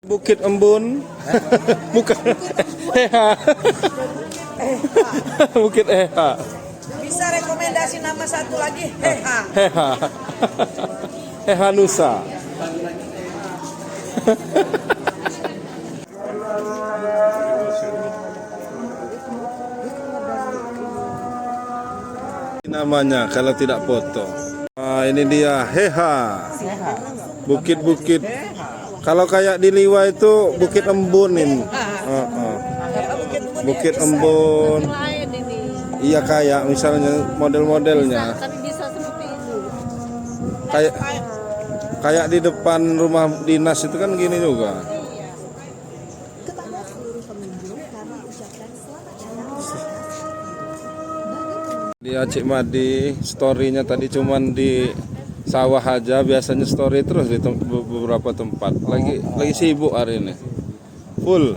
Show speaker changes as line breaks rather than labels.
Bukit Embun. Bukan. Heha. Bukit Heha.
Bisa rekomendasi nama satu lagi? Heha.
Heha. Heha Nusa. Namanya kalau tidak foto. Nah, ini dia Heha. Bukit-bukit. Kalau kayak di Liwa itu Bukit Embun ini. Bukit Embun. Iya kayak misalnya model-modelnya.
Tapi bisa seperti itu.
Kayak di depan rumah dinas itu kan gini juga.
Kepada seluruh pengunjung kami ucapkan selamat datang.
Di Acik Madi, story-nya tadi cuman di sawah aja, biasanya story terus di beberapa tempat. Lagi sibuk hari ini. Full.